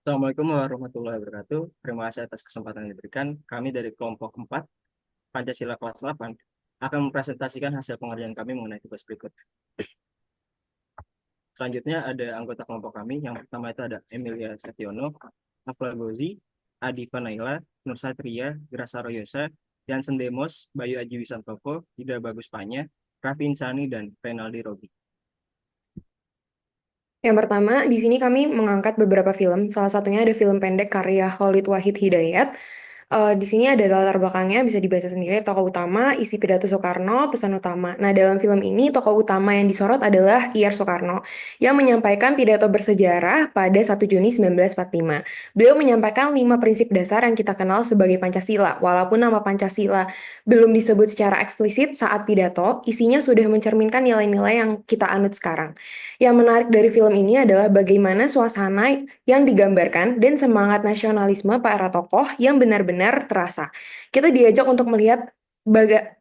Assalamualaikum warahmatullahi wabarakatuh. Terima kasih atas kesempatan yang diberikan. Kami dari kelompok 4 Pancasila kelas 8 akan mempresentasikan hasil pengerjaan kami mengenai tugas berikut. Selanjutnya ada anggota kelompok kami. Yang pertama itu ada Emilia Setiono, Afla Gozi, Adi Fanaila, Nur Satria, Grasa Royosa, Jansen Demos, Bayu Aji Wisantoko, Ida Bagus Panya, Raffi Insani, dan Renaldi Robi. Yang pertama, di sini kami mengangkat beberapa film. Salah satunya ada film pendek karya Khalid Wahid Hidayat. Di sini ada latar belakangnya, bisa dibaca sendiri. Tokoh utama, isi pidato Soekarno, pesan utama. Nah, dalam film ini, tokoh utama yang disorot adalah Ir Soekarno, yang menyampaikan pidato bersejarah pada 1 Juni 1945. Beliau menyampaikan 5 prinsip dasar yang kita kenal sebagai Pancasila. Walaupun nama Pancasila belum disebut secara eksplisit saat pidato, isinya sudah mencerminkan nilai-nilai yang kita anut sekarang. Yang menarik dari film ini adalah bagaimana suasana yang digambarkan dan semangat nasionalisme para tokoh yang benar-benar terasa. Kita diajak untuk melihat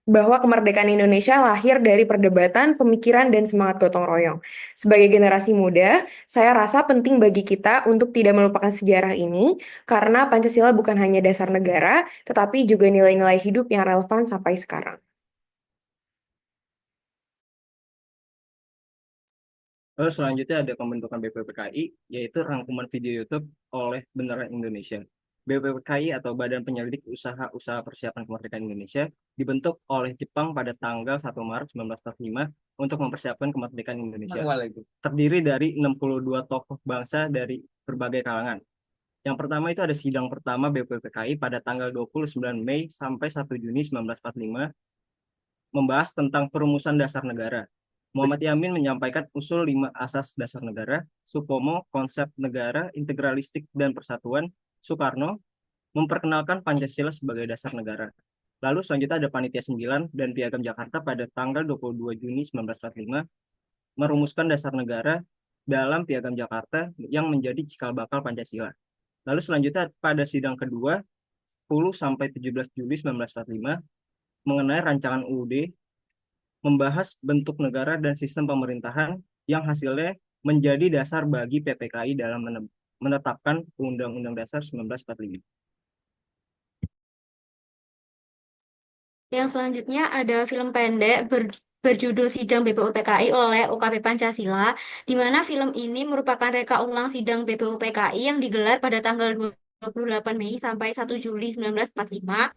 bahwa kemerdekaan Indonesia lahir dari perdebatan, pemikiran, dan semangat gotong royong. Sebagai generasi muda, saya rasa penting bagi kita untuk tidak melupakan sejarah ini, karena Pancasila bukan hanya dasar negara, tetapi juga nilai-nilai hidup yang relevan sampai sekarang. Lalu selanjutnya ada pembentukan BPPKI, yaitu rangkuman video YouTube oleh Beneran Indonesia. BPPKI atau Badan Penyelidik Usaha-Usaha Persiapan Kemerdekaan Indonesia dibentuk oleh Jepang pada tanggal 1 Maret 1945 untuk mempersiapkan kemerdekaan Indonesia. Terdiri dari 62 tokoh bangsa dari berbagai kalangan. Yang pertama itu ada sidang pertama BPPKI pada tanggal 29 Mei sampai 1 Juni 1945 membahas tentang perumusan dasar negara. Muhammad Yamin menyampaikan usul 5 asas dasar negara, Supomo konsep negara, integralistik dan persatuan, Soekarno memperkenalkan Pancasila sebagai dasar negara. Lalu selanjutnya ada Panitia 9 dan Piagam Jakarta pada tanggal 22 Juni 1945 merumuskan dasar negara dalam Piagam Jakarta yang menjadi cikal bakal Pancasila. Lalu selanjutnya pada sidang kedua 10 sampai 17 Juli 1945 mengenai rancangan UUD membahas bentuk negara dan sistem pemerintahan yang hasilnya menjadi dasar bagi PPKI dalam menetapkan Undang-Undang Dasar 1945. Yang selanjutnya ada film pendek berjudul Sidang BPUPKI oleh UKP Pancasila, di mana film ini merupakan reka ulang sidang BPUPKI yang digelar pada tanggal 28 Mei sampai 1 Juli 1945,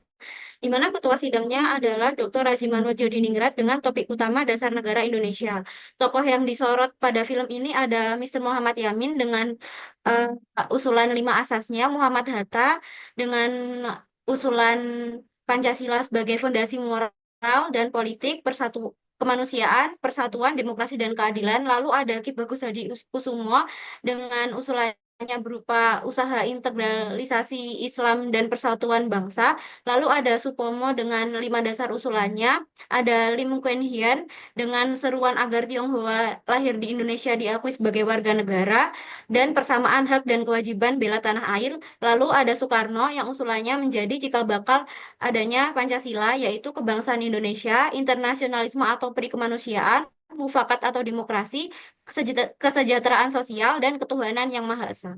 di mana ketua sidangnya adalah Dr. Rajimanot Djodiningrat dengan topik utama Dasar Negara Indonesia. Tokoh yang disorot pada film ini ada Mr. Muhammad Yamin dengan eh, usulan 5 asasnya, Muhammad Hatta dengan usulan Pancasila sebagai fondasi moral dan politik, kemanusiaan, persatuan, demokrasi, dan keadilan. Lalu ada Ki Bagus Hadi Kusumo dengan usulannya berupa usaha integralisasi Islam dan persatuan bangsa. Lalu ada Supomo dengan 5 dasar usulannya, ada Lim Kuan Hian dengan seruan agar Tionghoa lahir di Indonesia diakui sebagai warga negara, dan persamaan hak dan kewajiban bela tanah air. Lalu ada Soekarno yang usulannya menjadi cikal bakal adanya Pancasila, yaitu kebangsaan Indonesia, internasionalisme atau peri kemanusiaan, mufakat atau demokrasi, kesejahteraan sosial, dan ketuhanan yang Maha Esa.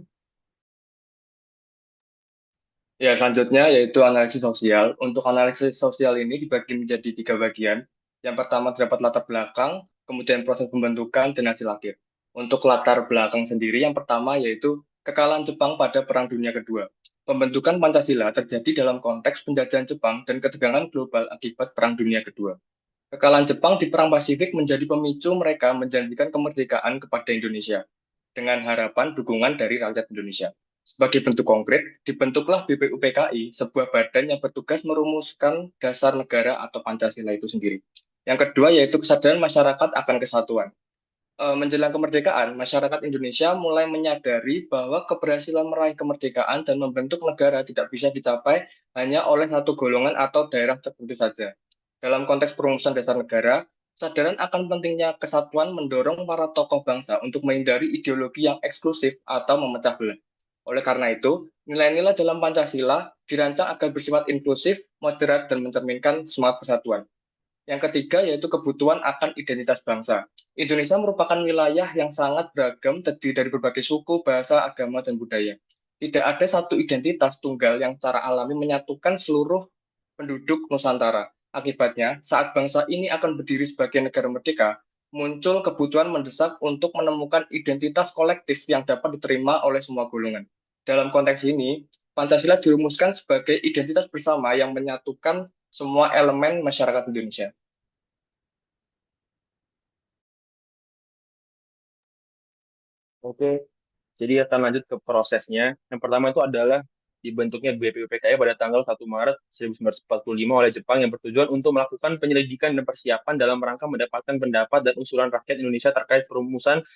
Ya, selanjutnya yaitu analisis sosial. Untuk analisis sosial ini dibagi menjadi 3 bagian. Yang pertama terdapat latar belakang, kemudian proses pembentukan, dan hasil akhir. Untuk latar belakang sendiri, yang pertama yaitu kekalahan Jepang pada Perang Dunia Kedua. Pembentukan Pancasila terjadi dalam konteks penjajahan Jepang dan ketegangan global akibat Perang Dunia Kedua. Kekalahan Jepang di Perang Pasifik menjadi pemicu mereka menjanjikan kemerdekaan kepada Indonesia dengan harapan dukungan dari rakyat Indonesia. Sebagai bentuk konkret, dibentuklah BPUPKI, sebuah badan yang bertugas merumuskan dasar negara atau Pancasila itu sendiri. Yang kedua yaitu kesadaran masyarakat akan kesatuan. Menjelang kemerdekaan, masyarakat Indonesia mulai menyadari bahwa keberhasilan meraih kemerdekaan dan membentuk negara tidak bisa dicapai hanya oleh satu golongan atau daerah tertentu saja. Dalam konteks perumusan dasar negara, kesadaran akan pentingnya kesatuan mendorong para tokoh bangsa untuk menghindari ideologi yang eksklusif atau memecah belah. Oleh karena itu, nilai-nilai dalam Pancasila dirancang agar bersifat inklusif, moderat, dan mencerminkan semangat persatuan. Yang ketiga yaitu kebutuhan akan identitas bangsa. Indonesia merupakan wilayah yang sangat beragam, terdiri dari berbagai suku, bahasa, agama, dan budaya. Tidak ada satu identitas tunggal yang secara alami menyatukan seluruh penduduk Nusantara. Akibatnya, saat bangsa ini akan berdiri sebagai negara merdeka, muncul kebutuhan mendesak untuk menemukan identitas kolektif yang dapat diterima oleh semua golongan. Dalam konteks ini, Pancasila dirumuskan sebagai identitas bersama yang menyatukan semua elemen masyarakat Indonesia. Oke, jadi akan lanjut ke prosesnya. Yang pertama itu adalah dibentuknya BPUPKI pada tanggal 1 Maret 1945 oleh Jepang yang bertujuan untuk melakukan penyelidikan dan persiapan dalam rangka mendapatkan pendapat dan usulan rakyat Indonesia terkait perumusan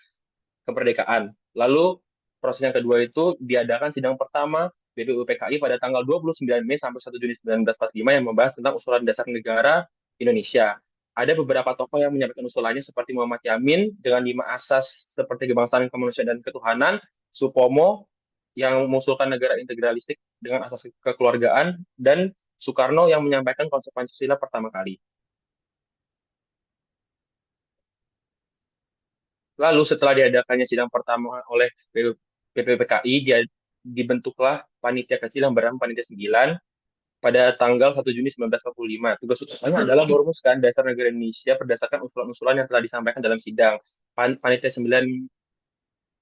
kemerdekaan. Lalu proses yang kedua itu diadakan sidang pertama BPUPKI pada tanggal 29 Mei sampai 1 Juni 1945 yang membahas tentang usulan dasar negara Indonesia. Ada beberapa tokoh yang menyampaikan usulannya seperti Muhammad Yamin dengan 5 asas seperti kebangsaan, kemanusiaan, dan ketuhanan, Supomo yang mengusulkan negara integralistik dengan asas kekeluargaan, dan Soekarno yang menyampaikan konsep Pancasila pertama kali. Lalu setelah diadakannya sidang pertama oleh BPUPKI, dibentuklah panitia kecil yang bernama Panitia 9 pada tanggal 1 Juni 1945. Tugas utamanya adalah merumuskan dasar negara Indonesia berdasarkan usulan-usulan yang telah disampaikan dalam sidang. Panitia 9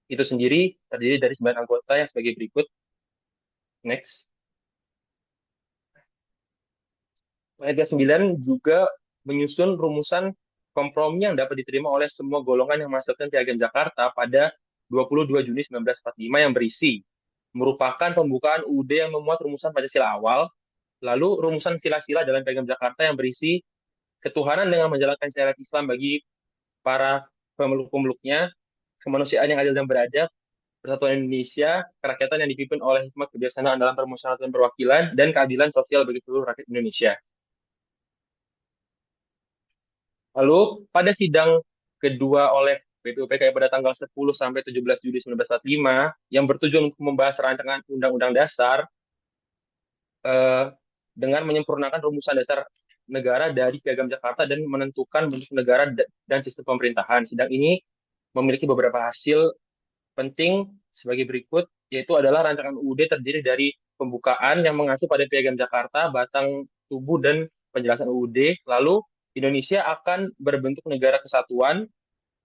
itu sendiri terdiri dari 9 anggota yang sebagai berikut. Next. Panitia 9 juga menyusun rumusan kompromi yang dapat diterima oleh semua golongan yang masukkan Piagam Jakarta pada 22 Juni 1945 yang berisi merupakan pembukaan UUD yang memuat rumusan Pancasila awal, lalu rumusan sila-sila dalam Piagam Jakarta yang berisi ketuhanan dengan menjalankan syariat Islam bagi para pemeluk-pemeluknya, kemanusiaan yang adil dan beradab, persatuan Indonesia, kerakyatan yang dipimpin oleh hikmat kebijaksanaan dalam permusyawaratan perwakilan, dan keadilan sosial bagi seluruh rakyat Indonesia. Lalu pada sidang kedua oleh BPUPKI pada tanggal 10 sampai 17 Juli 1945 yang bertujuan untuk membahas rancangan Undang-Undang Dasar dengan menyempurnakan rumusan dasar negara dari Piagam Jakarta dan menentukan bentuk negara dan sistem pemerintahan. Sidang ini memiliki beberapa hasil penting sebagai berikut, yaitu adalah rancangan UUD terdiri dari pembukaan yang mengacu pada Piagam Jakarta, batang tubuh, dan penjelasan UUD. Lalu Indonesia akan berbentuk negara kesatuan,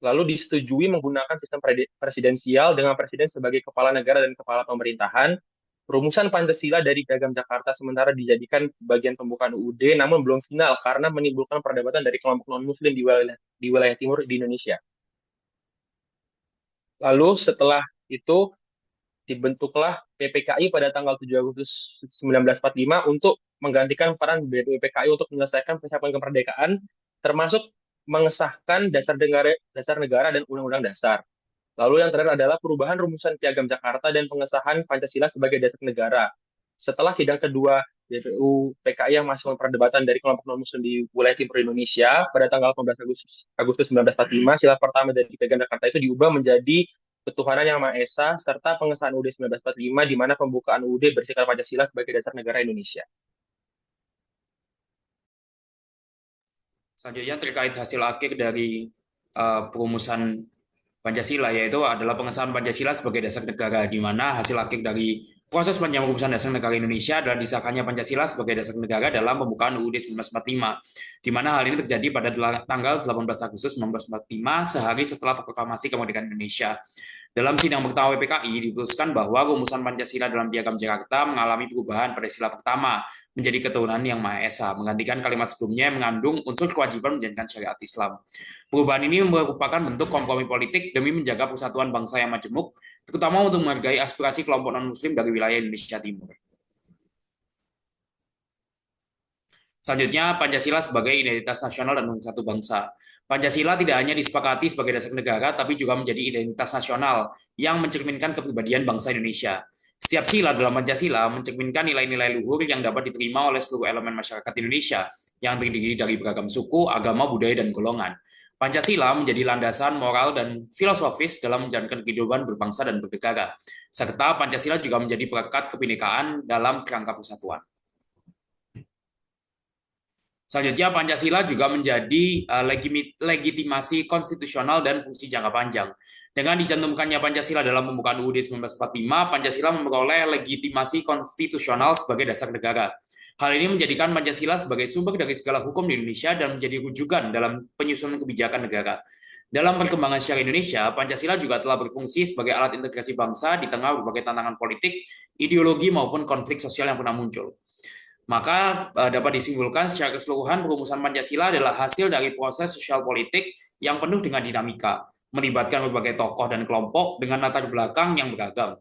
lalu disetujui menggunakan sistem presidensial dengan presiden sebagai kepala negara dan kepala pemerintahan. Rumusan Pancasila dari Piagam Jakarta sementara dijadikan bagian pembukaan UUD, namun belum final karena menimbulkan perdebatan dari kelompok non-Muslim di wilayah timur di Indonesia. Lalu setelah itu dibentuklah PPKI pada tanggal 7 Agustus 1945 untuk menggantikan peran BPUPKI untuk menyelesaikan persiapan kemerdekaan, termasuk mengesahkan dasar negara dan undang-undang dasar. Lalu yang terakhir adalah perubahan rumusan Piagam Jakarta dan pengesahan Pancasila sebagai dasar negara. Setelah sidang kedua BPUPKI yang masih perdebatan dari kelompok non-Muslim di wilayah timur Indonesia, pada tanggal 18 Agustus 1945, sila pertama dari Piagam Jakarta itu diubah menjadi ketuhanan yang Maha Esa, serta pengesahan UUD 1945, di mana pembukaan UUD bersikap Pancasila sebagai dasar negara Indonesia. Selanjutnya terkait hasil akhir dari perumusan Pancasila, yaitu adalah pengesahan Pancasila sebagai dasar negara, di mana hasil akhir dari proses panjang perumusan dasar negara Indonesia adalah disahkannya Pancasila sebagai dasar negara dalam pembukaan UUD 1945, di mana hal ini terjadi pada tanggal 18 Agustus 1945, sehari setelah proklamasi kemerdekaan Indonesia. Dalam sidang pertama PPKI diputuskan bahwa rumusan Pancasila dalam Piagam Jakarta mengalami perubahan pada sila pertama menjadi keturunan yang Maha Esa, menggantikan kalimat sebelumnya yang mengandung unsur kewajiban menjalankan syariat Islam. Perubahan ini merupakan bentuk kompromi politik demi menjaga persatuan bangsa yang majemuk, terutama untuk menghargai aspirasi kelompok non-Muslim dari wilayah Indonesia Timur. Selanjutnya, Pancasila sebagai identitas nasional dan satu bangsa. Pancasila tidak hanya disepakati sebagai dasar negara, tapi juga menjadi identitas nasional yang mencerminkan kepribadian bangsa Indonesia. Setiap sila dalam Pancasila mencerminkan nilai-nilai luhur yang dapat diterima oleh seluruh elemen masyarakat Indonesia, yang terdiri dari beragam suku, agama, budaya, dan golongan. Pancasila menjadi landasan moral dan filosofis dalam menjalankan kehidupan berbangsa dan bernegara, serta Pancasila juga menjadi perekat kebinekaan dalam kerangka persatuan. Selanjutnya, Pancasila juga menjadi legitimasi konstitusional dan fungsi jangka panjang. Dengan dicantumkannya Pancasila dalam pembukaan UUD 1945, Pancasila memperoleh legitimasi konstitusional sebagai dasar negara. Hal ini menjadikan Pancasila sebagai sumber dari segala hukum di Indonesia dan menjadi rujukan dalam penyusunan kebijakan negara. Dalam perkembangan sejarah Indonesia, Pancasila juga telah berfungsi sebagai alat integrasi bangsa di tengah berbagai tantangan politik, ideologi, maupun konflik sosial yang pernah muncul. Maka dapat disimpulkan secara keseluruhan perumusan Pancasila adalah hasil dari proses sosial politik yang penuh dengan dinamika, melibatkan berbagai tokoh dan kelompok dengan latar belakang yang beragam.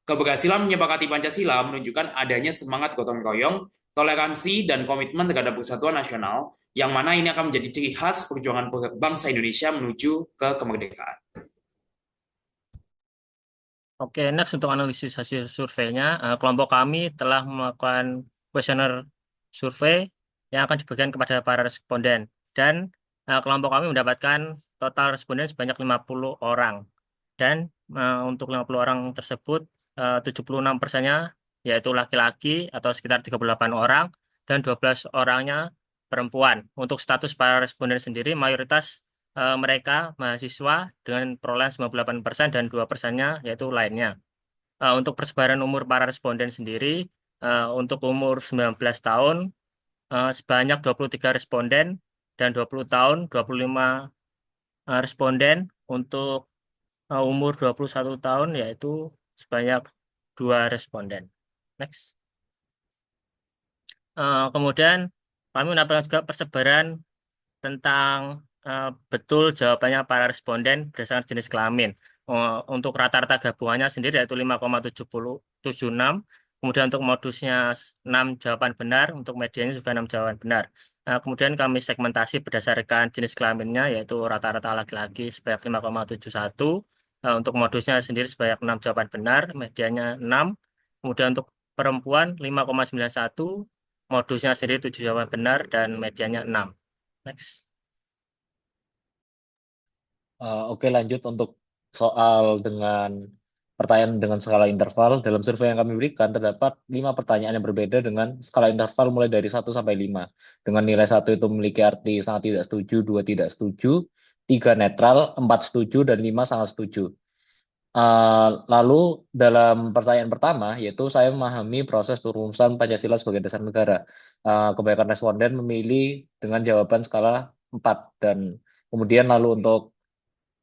Keberhasilan menyepakati Pancasila menunjukkan adanya semangat gotong royong, toleransi, dan komitmen terhadap persatuan nasional, yang mana ini akan menjadi ciri khas perjuangan bangsa Indonesia menuju ke kemerdekaan. Oke, next untuk analisis hasil surveinya, kelompok kami telah melakukan kuesioner survei yang akan dibagikan kepada para responden. Dan kelompok kami mendapatkan total responden sebanyak 50 orang. Dan untuk 50 orang tersebut, 76%-nya yaitu laki-laki atau sekitar 38 orang, dan 12 orangnya perempuan. Untuk status para responden sendiri, mayoritas mereka mahasiswa dengan perolehan 98% dan 2%-nya yaitu lainnya. Untuk persebaran umur para responden sendiri, untuk umur 19 tahun sebanyak 23 responden dan 20 tahun 25 responden. Untuk umur 21 tahun yaitu sebanyak 2 responden. Next. Kemudian kami menampilkan juga persebaran tentang betul jawabannya para responden berdasarkan jenis kelamin. Untuk rata-rata gabungannya sendiri yaitu 5,76. Kemudian untuk modusnya 6 jawaban benar, untuk medianya juga 6 jawaban benar. Kemudian kami segmentasi berdasarkan jenis kelaminnya yaitu rata-rata laki-laki sebanyak 5,71. Untuk modusnya sendiri sebanyak 6 jawaban benar, medianya 6. Kemudian untuk perempuan 5,91, modusnya sendiri 7 jawaban benar dan medianya 6. Next. Oke, lanjut untuk soal dengan pertanyaan dengan skala interval. Dalam survei yang kami berikan, terdapat 5 pertanyaan yang berbeda dengan skala interval mulai dari 1 sampai 5. Dengan nilai 1 itu memiliki arti sangat tidak setuju, 2 tidak setuju, 3 netral, 4 setuju, dan 5 sangat setuju. Lalu dalam pertanyaan pertama, yaitu saya memahami proses perumusan Pancasila sebagai dasar negara. Kebanyakan responden memilih dengan jawaban skala 4. Dan kemudian lalu untuk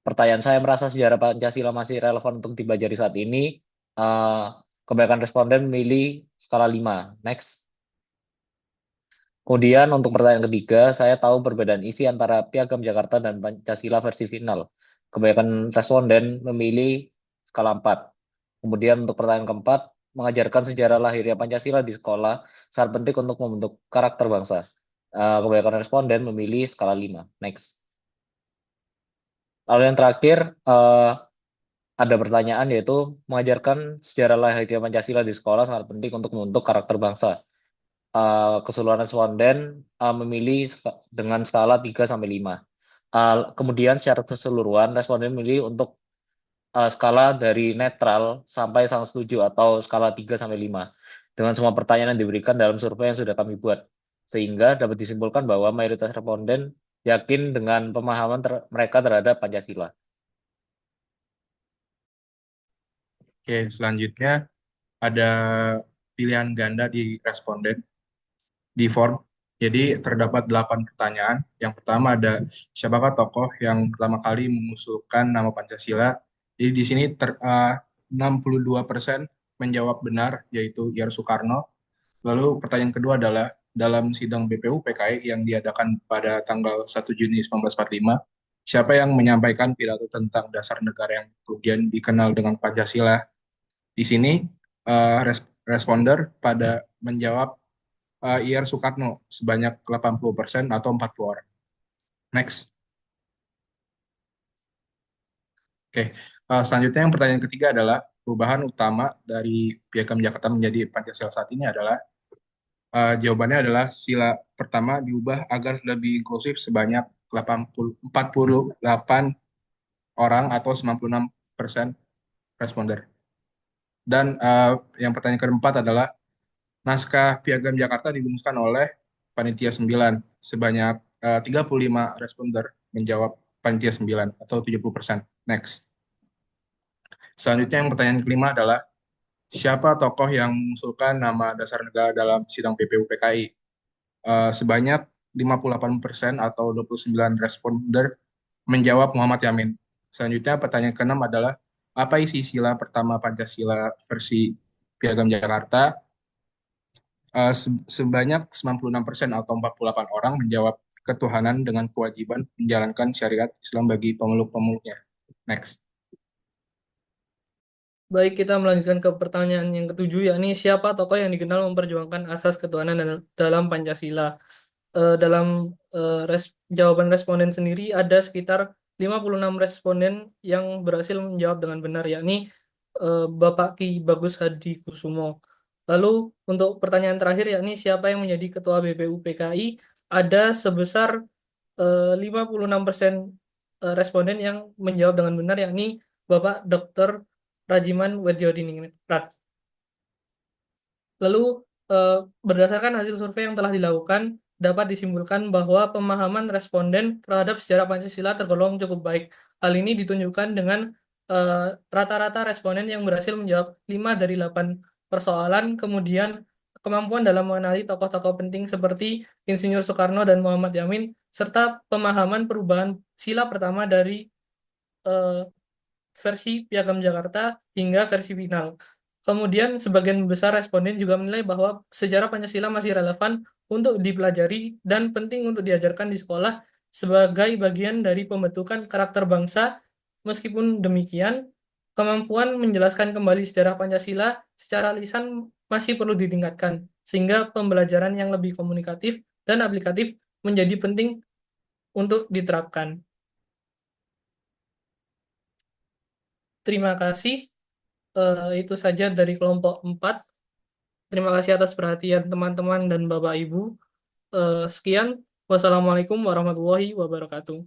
pertanyaan saya merasa sejarah Pancasila masih relevan untuk dipelajari saat ini. Kebanyakan responden memilih skala 5. Next. Kemudian untuk pertanyaan ketiga, saya tahu perbedaan isi antara Piagam Jakarta dan Pancasila versi final. Kebanyakan responden memilih skala 4. Kemudian untuk pertanyaan keempat, mengajarkan sejarah lahirnya Pancasila di sekolah sangat penting untuk membentuk karakter bangsa. Kebanyakan responden memilih skala 5. Next. Lalu yang terakhir, ada pertanyaan yaitu mengajarkan sejarah lahirnya Pancasila di sekolah sangat penting untuk membentuk karakter bangsa. Keseluruhan responden memilih dengan skala 3 sampai 5. Kemudian secara keseluruhan responden memilih untuk skala dari netral sampai sangat setuju atau skala 3 sampai 5 dengan semua pertanyaan yang diberikan dalam survei yang sudah kami buat. Sehingga dapat disimpulkan bahwa mayoritas responden yakin dengan pemahaman mereka terhadap Pancasila. Oke, selanjutnya ada pilihan ganda di responden di form. Jadi terdapat 8 pertanyaan. Yang pertama ada siapakah tokoh yang pertama kali mengusulkan nama Pancasila. Jadi di sini 62% menjawab benar, yaitu Ir Soekarno. Lalu pertanyaan kedua adalah dalam sidang BPU PKI yang diadakan pada tanggal 1 Juni 1945, siapa yang menyampaikan pidato tentang dasar negara yang kemudian dikenal dengan Pancasila. Di sini responder pada menjawab Ir Soekarno sebanyak 80% atau 40 orang. Next. Oke, selanjutnya yang pertanyaan ketiga adalah perubahan utama dari Piagam Jakarta menjadi Pancasila saat ini adalah jawabannya adalah sila pertama diubah agar lebih inklusif sebanyak 48 orang atau 96% responder. Dan yang pertanyaan keempat adalah naskah Piagam Jakarta dirumuskan oleh Panitia 9. Sebanyak 35 responder menjawab Panitia 9 atau 70%. Next. Selanjutnya yang pertanyaan kelima adalah siapa tokoh yang mengusulkan nama dasar negara dalam sidang BPUPKI? Sebanyak 58% atau 29 responder menjawab Muhammad Yamin. Selanjutnya pertanyaan keenam adalah apa isi sila pertama Pancasila versi Piagam Jakarta? Sebanyak 96% atau 48 orang menjawab ketuhanan dengan kewajiban menjalankan syariat Islam bagi pemeluk-pemeluknya. Next. Baik, kita melanjutkan ke pertanyaan yang ketujuh, yakni siapa tokoh yang dikenal memperjuangkan asas ketuhanan dalam Pancasila? Dalam jawaban responden sendiri ada sekitar 56 responden yang berhasil menjawab dengan benar, yakni Bapak Ki Bagus Hadi Kusumo. Lalu untuk pertanyaan terakhir, yakni siapa yang menjadi Ketua BPUPKI, ada sebesar 56% responden yang menjawab dengan benar, yakni Bapak Dr. Rajiman Wedjodiningrat. Lalu berdasarkan hasil survei yang telah dilakukan, dapat disimpulkan bahwa pemahaman responden terhadap sejarah Pancasila tergolong cukup baik. Hal ini ditunjukkan dengan rata-rata responden yang berhasil menjawab 5 dari 8 persoalan, kemudian kemampuan dalam mengenali tokoh-tokoh penting seperti Insinyur Soekarno dan Muhammad Yamin, serta pemahaman perubahan sila pertama dari versi Piagam Jakarta hingga versi final. Kemudian sebagian besar responden juga menilai bahwa sejarah Pancasila masih relevan untuk dipelajari dan penting untuk diajarkan di sekolah sebagai bagian dari pembentukan karakter bangsa. Meskipun demikian, kemampuan menjelaskan kembali sejarah Pancasila secara lisan masih perlu ditingkatkan, sehingga pembelajaran yang lebih komunikatif dan aplikatif menjadi penting untuk diterapkan. Terima kasih. Itu saja dari kelompok 4. Terima kasih atas perhatian teman-teman dan Bapak Ibu. Sekian. Wassalamualaikum warahmatullahi wabarakatuh.